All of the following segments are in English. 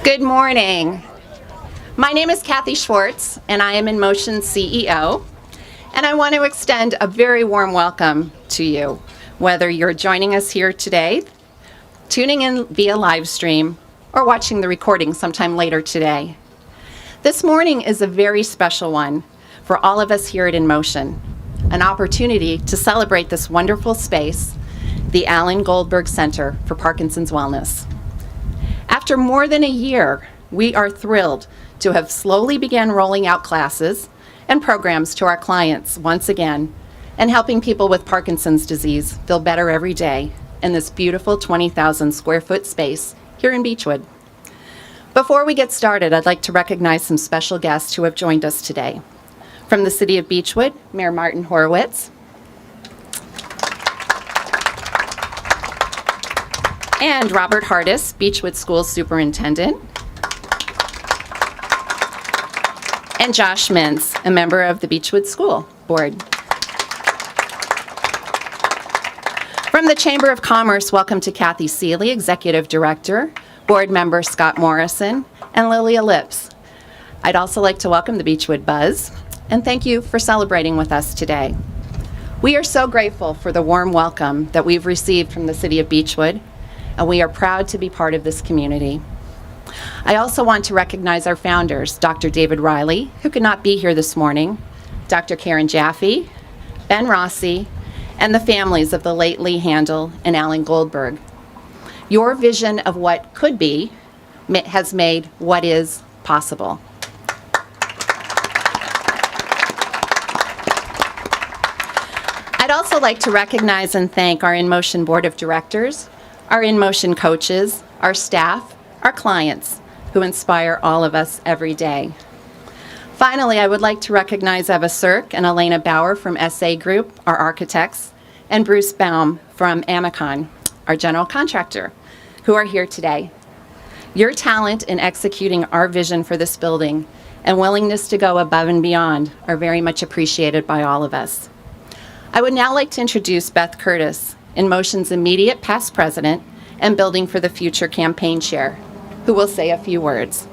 Good morning. My name is Kathy Schwartz, and I am InMotion's CEO. And I want to extend a very warm welcome to you, whether you're joining us here today, tuning in via live stream, or watching the recording sometime later today. This morning is a very special one for all of us here at InMotion, an opportunity to celebrate this wonderful space, the Alan Goldberg Center for Parkinson's Wellness. After more than a year, we are thrilled to have slowly began rolling out classes and programs to our clients once again, and helping people with Parkinson's disease feel better every day in this beautiful 20,000 square foot space here in Beechwood. Before we get started, I'd like to recognize some special guests who have joined us today. From the City of Beechwood, Mayor Martin Horowitz, and Robert Hardis, Beechwood School Superintendent, and Josh Mintz, a member of the Beechwood School Board. From the Chamber of Commerce, welcome to Kathy Seeley, Executive Director, Board Member Scott Morrison, and Lilia Lips. I'd also like to welcome the Beechwood Buzz, and thank you for celebrating with us today. We are so grateful for the warm welcome that we've received from the City of Beechwood, and we are proud to be part of this community. I also want to recognize our founders, Dr. David Riley, who could not be here this morning, Dr. Karen Jaffe, Ben Rossi, and the families of the late Lee Handel and Alan Goldberg. Your vision of what could be has made what is possible. I'd also like to recognize and thank our InMotion Board of Directors, our InMotion coaches, our staff, our clients, who inspire all of us every day. Finally, I would like to recognize Eva Sirk and Elena Bauer from SA Group, our architects, and Bruce Baum from Amicon, our general contractor, who are here today. Your talent in executing our vision for this building and willingness to go above and beyond are very much appreciated by all of us. I would now like to introduce Beth Curtis, InMotion's immediate past president and Building for the Future campaign chair, who will say a few words.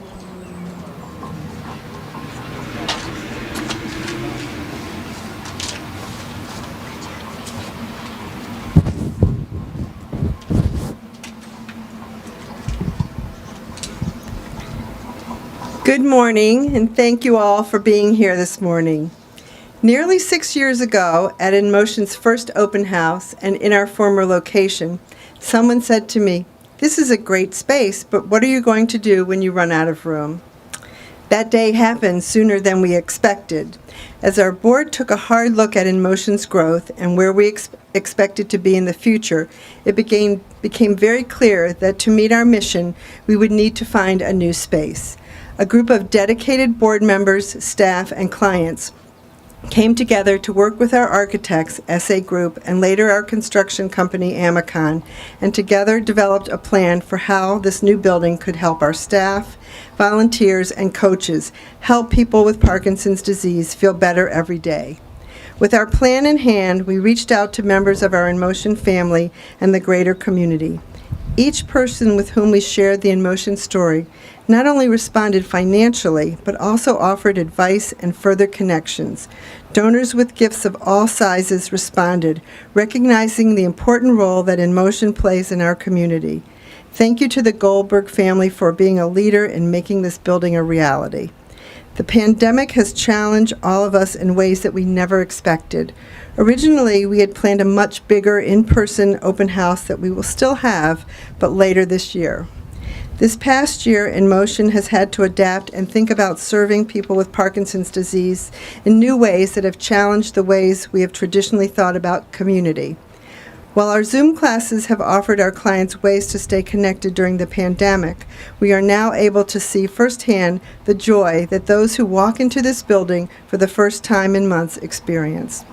Good morning, and thank you all for being here this morning. Nearly 6 years ago, at InMotion's first open house and in our former location, someone said to me, "This is a great space, but what are you going to do when you run out of room?" That day happened sooner than we expected. As our board took a hard look at InMotion's growth and where we expected to be in the future, it became very clear that to meet our mission, we would need to find a new space. A group of dedicated board members, staff, and clients came together to work with our architects, SA Group, and later our construction company, Amicon, and together developed a plan for how this new building could help our staff, volunteers, and coaches help people with Parkinson's disease feel better every day. With our plan in hand, we reached out to members of our InMotion family and the greater community. Each person with whom we shared the InMotion story not only responded financially, but also offered advice and further connections. Donors with gifts of all sizes responded, recognizing the important role that InMotion plays in our community. Thank you to the Goldberg family for being a leader in making this building a reality. The pandemic has challenged all of us in ways that we never expected. Originally, we had planned a much bigger in-person open house that we will still have, but later this year. This past year, InMotion has had to adapt and think about serving people with Parkinson's disease in new ways that have challenged the ways we have traditionally thought about community. While our Zoom classes have offered our clients ways to stay connected during the pandemic, we are now able to see firsthand the joy that those who walk into this building for the first time in months experience.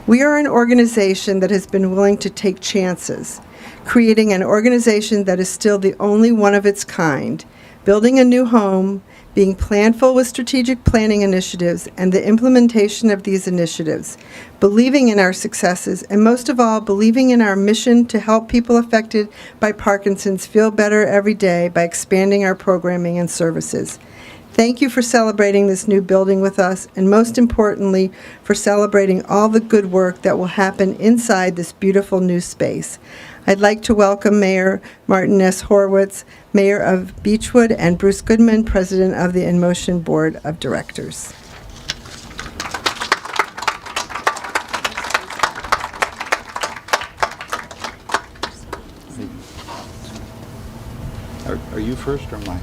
We are an organization that has been willing to take chances, creating an organization that is still the only one of its kind, building a new home, being planful with strategic planning initiatives and the implementation of these initiatives, believing in our successes, and most of all, believing in our mission to help people affected by Parkinson's feel better every day by expanding our programming and services. Thank you for celebrating this new building with us, and most importantly, for celebrating all the good work that will happen inside this beautiful new space. I'd like to welcome Mayor Martin S. Horowitz, Mayor of Beechwood, and Bruce Goodman, President of the InMotion Board of Directors. Are you first or mine?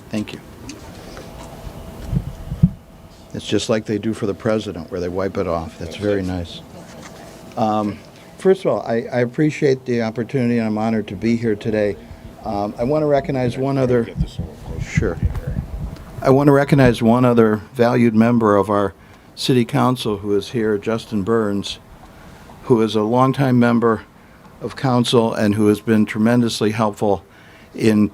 Thank you. It's just like they do for the president, where they wipe it off. That's very nice. First of all, I appreciate the opportunity, and I'm honored to be here today. I want to recognize one other. Sure. I want to recognize one other valued member of our city council who is here, Justin Burns, who is a longtime member of council and who has been tremendously helpful in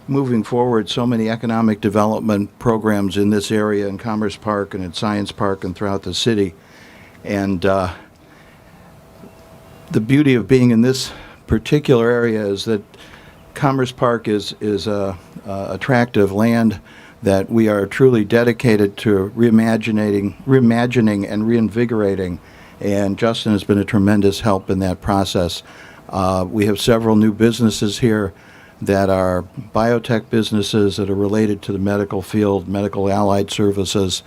moving forward so many economic development programs in this area, in Commerce Park and at Science Park and throughout the city. And the beauty of being in this particular area is that Commerce Park is a attractive land that we are truly dedicated to reimagining and reinvigorating. And Justin has been a tremendous help in that process. We have several new businesses here that are biotech businesses that are related to the medical field, medical allied services,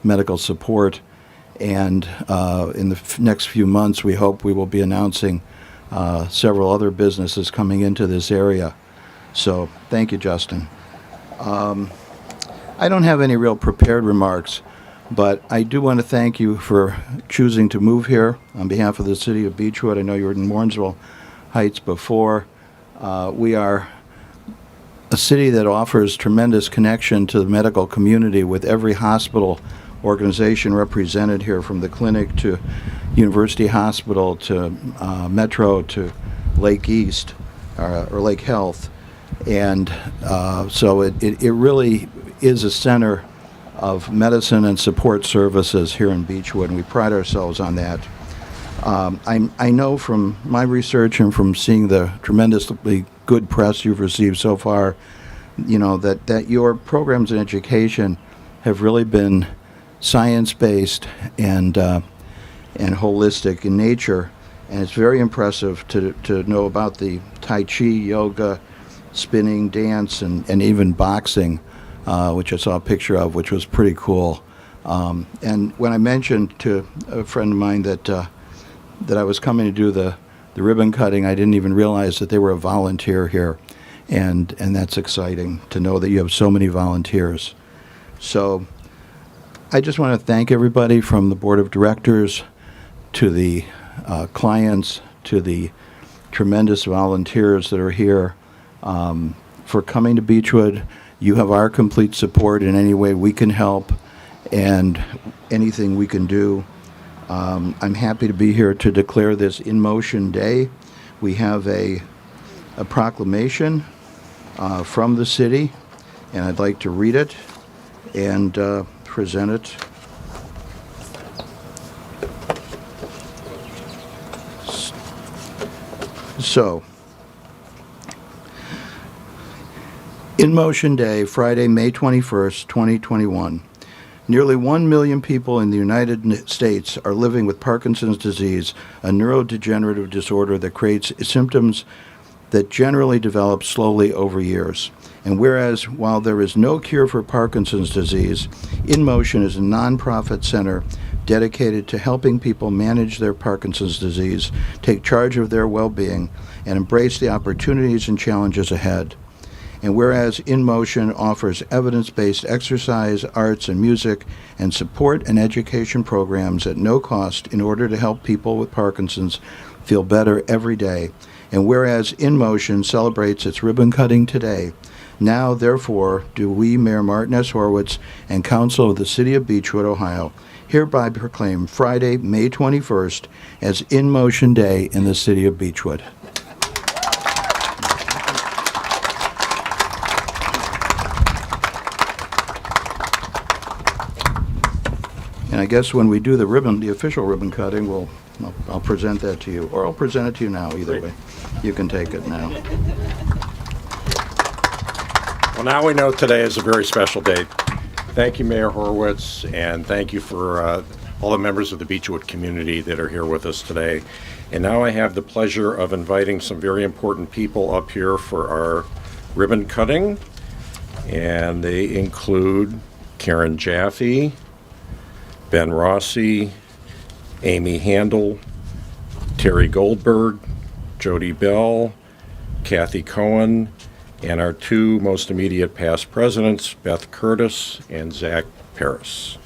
medical support. And in the next few months, we hope we will be announcing several other businesses coming into this area. So thank you, Justin. I don't have any real prepared remarks, but I do want to thank you for choosing to move here on behalf of the city of Beechwood. I know you were in Warrensville Heights before. We are a city that offers tremendous connection to the medical community, with every hospital organization represented here, from the clinic to University Hospital to Metro to Lake East or Lake Health. And so it really is a center of medicine and support services here in Beechwood, and we pride ourselves on that. I know from my research and from seeing the tremendously good press you've received so far, you know, that your programs in education have really been science-based and holistic in nature, and it's very impressive to know about the Tai Chi, yoga, spinning, dance, and even boxing, which I saw a picture of, which was pretty cool. And when I mentioned to a friend of mine that I was coming to do the ribbon cutting, I didn't even realize that they were a volunteer here, and that's exciting to know that you have so many volunteers. So I just want to thank everybody, from the board of directors to the clients to the tremendous volunteers that are here, for coming to Beechwood. You have our complete support in any way we can help and anything we can do. I'm happy to be here to declare this InMotion Day. We have a proclamation from the city, and I'd like to read it and present it. So, InMotion Day, Friday, May 21st, 2021. Nearly 1 million people in the United States are living with Parkinson's disease, a neurodegenerative disorder that creates symptoms that generally develop slowly over years. And whereas, while there is no cure for Parkinson's disease, InMotion is a nonprofit center dedicated to helping people manage their Parkinson's disease, take charge of their well-being, and embrace the opportunities and challenges ahead. And whereas InMotion offers evidence-based exercise, arts and music, and support and education programs at no cost in order to help people with Parkinson's feel better every day. And whereas InMotion celebrates its ribbon cutting today, now, therefore, do we, Mayor Martin S. Horowitz, and Council of the City of Beechwood, Ohio, hereby proclaim Friday, May 21st as InMotion Day in the City of Beechwood. And I guess when we do the ribbon, the official ribbon cutting, I'll present that to you, or I'll present it to you now, either way. You can take it now. Well, now we know today is a very special day. Thank you, Mayor Horowitz, and thank you for all the members of the Beechwood community that are here with us today. And now I have the pleasure of inviting some very important people up here for our ribbon cutting. And they include Karen Jaffe, Ben Rossi, Amy Handel, Terry Goldberg, Jody Bell, Kathy Cohen, and our two most immediate past presidents, Beth Curtis and Zach Paris.